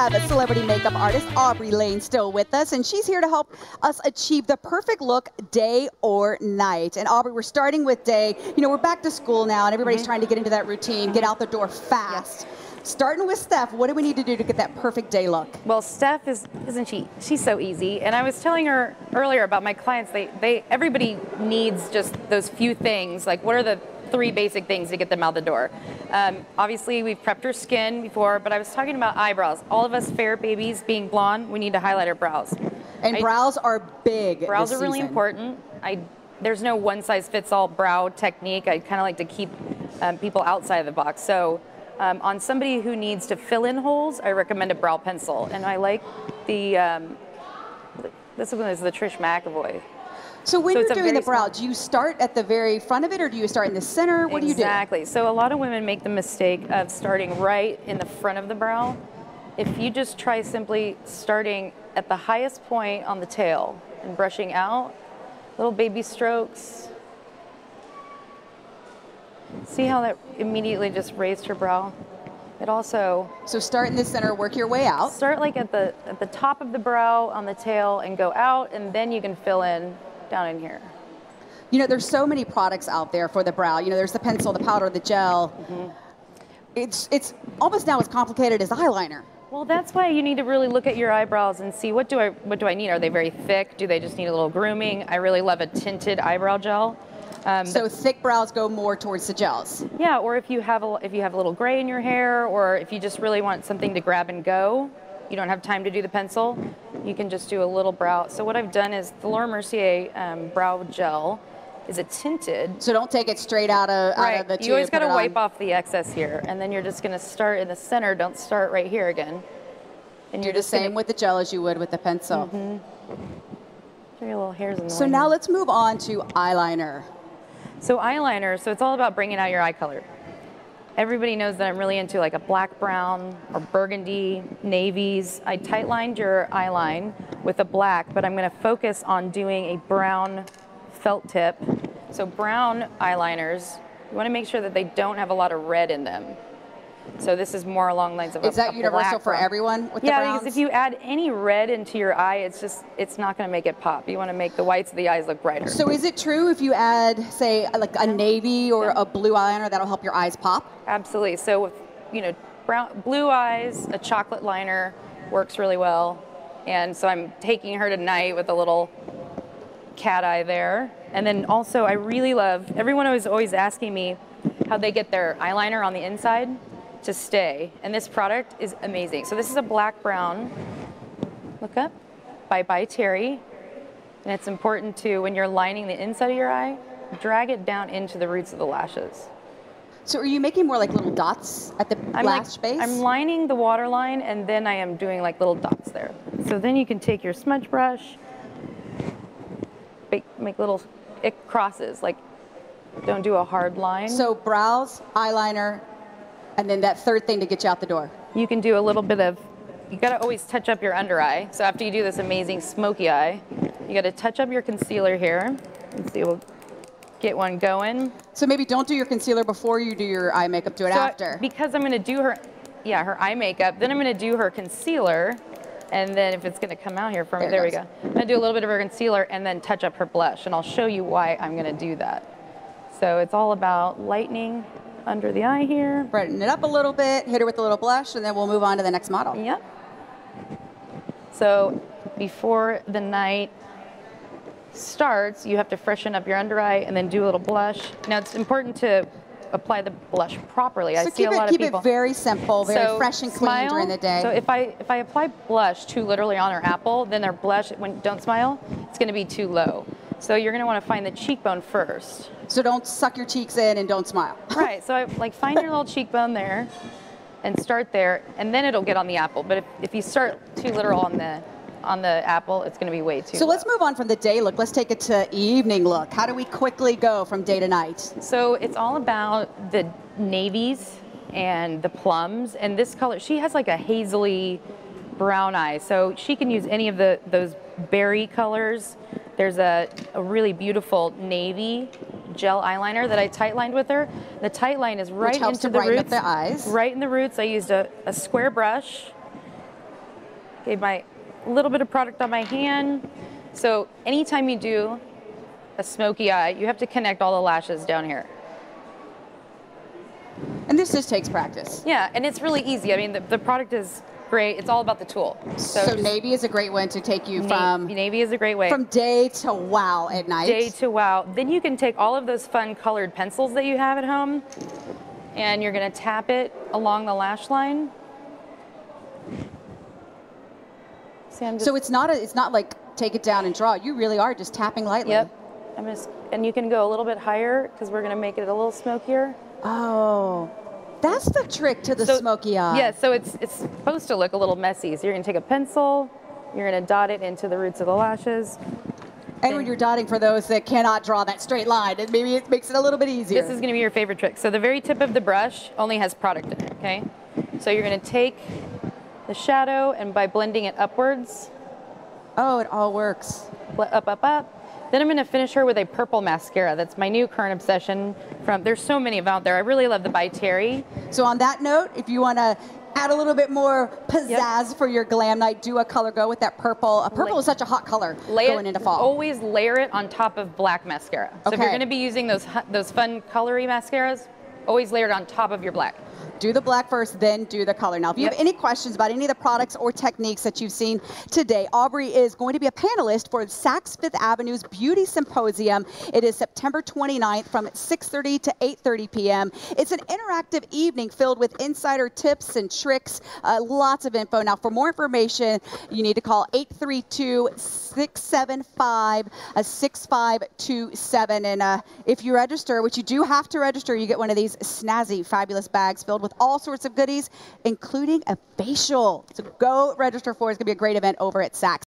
have a celebrity makeup artist, Aubrey Lane, still with us, and she's here to help us achieve the perfect look day or night. And Aubrey, we're starting with day. You know, we're back to school now, and everybody's trying to get into that routine, get out the door fast. Starting with Steph, what do we need to do to get that perfect day look? Well, Steph isn't she? She's so easy. And I was telling her earlier about my clients. Everybody needs just those few things. Like, what are the 3 basic things to get them out the door? Obviously, we've prepped her skin before, but I was talking about eyebrows. All of us fair babies, being blonde, we need to highlight our brows. And brows are big. Brows are really important. There's no one-size-fits-all brow technique. I kind of like to keep people outside of the box. So. On somebody who needs to fill in holes, I recommend a brow pencil. And I like the, this one is the Trish McEvoy. So when you're doing the brow, do you start at the very front of it, or do you start in the center? What do you do? Exactly. So a lot of women make the mistake of starting right in the front of the brow. If you just try simply starting at the highest point on the tail and brushing out, little baby strokes. See how that immediately just raised her brow? It also... So start in the center, work your way out. Start like at the top of the brow on the tail and go out, and then you can fill in down in here. You know, there's so many products out there for the brow. You know, there's the pencil, the powder, the gel. It's almost now as complicated as eyeliner. Well, that's why you need to really look at your eyebrows and see what do I need? Are they very thick? Do they just need a little grooming? I really love a tinted eyebrow gel. So thick brows go more towards the gels. Yeah, or if you have a little gray in your hair, or if you just really want something to grab and go, you don't have time to do the pencil, you can just do a little brow. So what I've done is the Laura Mercier brow gel is a tinted. So don't take it straight out of the tube. You always got to wipe off the excess here, and then you're just going to start in the center. Don't start right here again. And you're the same with the gel as you would with the pencil. Show your little hairs in the So now let's move on to eyeliner. So eyeliner, so it's all about bringing out your eye color. Everybody knows that I'm really into like a black, brown, or burgundy, navies. I tight lined your eye line with a black, but I'm gonna focus on doing a brown felt tip. So brown eyeliners, you wanna make sure that they don't have a lot of red in them. So this is more along the lines of Is that universal for everyone with the browns? Yeah, because if you add any red into your eye, it's not going to make it pop. You want to make the whites of the eyes look brighter. So is it true if you add, say, like a navy or a blue eyeliner, that'll help your eyes pop? Absolutely. So with, you know, blue eyes, a chocolate liner works really well. And so I'm taking her tonight with a little cat eye there. And then also I really love, everyone is always asking me how they get their eyeliner on the inside to stay, and this product is amazing. So this is a black brown, look up, by Terry, and it's important to, when you're lining the inside of your eye, drag it down into the roots of the lashes. So are you making more like little dots at the lash base? I'm lining the waterline, and then I am doing like little dots there. So then you can take your smudge brush, make little crosses, like don't do a hard line. So brows, eyeliner, and then that third thing to get you out the door. You can do a little bit of, you gotta always touch up your under eye. So after you do this amazing smoky eye, you gotta touch up your concealer here. Let's see, we'll get one going. So maybe don't do your concealer before you do your eye makeup, do it after. Because I'm gonna do her eye makeup, then I'm gonna do her concealer, and then if it's gonna come out here for me, there we go. I'm gonna do a little bit of her concealer and then touch up her blush, and I'll show you why I'm gonna do that. So it's all about lightening under the eye here. Brighten it up a little bit, hit her with a little blush, and then we'll move on to the next model. Yep. So before the night starts, you have to freshen up your under eye and then do a little blush. Now it's important to apply the blush properly. So I see a lot of people. Keep it very simple, very fresh and clean during the day. So if I apply blush too literally on her apple, then their blush, don't smile, it's gonna be too low. So you're gonna wanna find the cheekbone first. So don't suck your cheeks in and don't smile. Right, so find your little cheekbone there and start there, and then it'll get on the apple. But if you start too literal on the apple, it's gonna be way too low. Let's move on from the day look. Let's take it to evening look. How do we quickly go from day to night? So it's all about the navies and the plums, and this color, she has like a hazily brown eye, so she can use any of those berry colors. There's a really beautiful navy gel eyeliner that I tight lined with her. The tight line is right into the roots. Up the eyes. Right in the roots. I used a square brush Gave my little bit of product on my hand. So anytime you do a smoky eye, you have to connect all the lashes down here. And this just takes practice. Yeah, and it's really easy. I mean, the product is great. It's all about the tool. So navy is a great one to take you from navy is a great way. From day to wow at night. Day to wow. Then you can take all of those fun colored pencils that you have at home, and you're going to tap it along the lash line. See, so it's not like take it down and draw. You really are just tapping lightly. Yep. And you can go a little bit higher because we're going to make it a little smokier. Oh, that's the trick to the smoky eye. Yeah, so it's supposed to look a little messy. So you're going to take a pencil, you're going to dot it into the roots of the lashes. And when you're dotting, for those that cannot draw that straight line, maybe it makes it a little bit easier. This is going to be your favorite trick. So the very tip of the brush only has product in it, okay? So you're going to take the shadow, and by blending it upwards. Oh, it all works. Up, up, up. Then I'm going to finish her with a purple mascara. That's my new current obsession. There's so many of them out there. I really love the By Terry. So on that note, if you want to add a little bit more pizzazz for your glam night, do a color go with that purple. Purple is such a hot color going into fall. Always layer it on top of black mascara. So if you're going to be using those fun colory mascaras, always layer it on top of your black. Do the black first, then do the color. Now, if you have any questions about any of the products or techniques that you've seen today, Aubrey is going to be a panelist for Saks Fifth Avenue's Beauty Symposium. It is September 29th from 6:30 to 8:30 p.m. It's an interactive evening filled with insider tips and tricks, lots of info. Now, for more information, you need to call 832-675-6527. And if you register, which you do have to register, you get one of these snazzy, fabulous bags filled with all sorts of goodies, including a facial. So go register for it. It's going to be a great event over at Saks.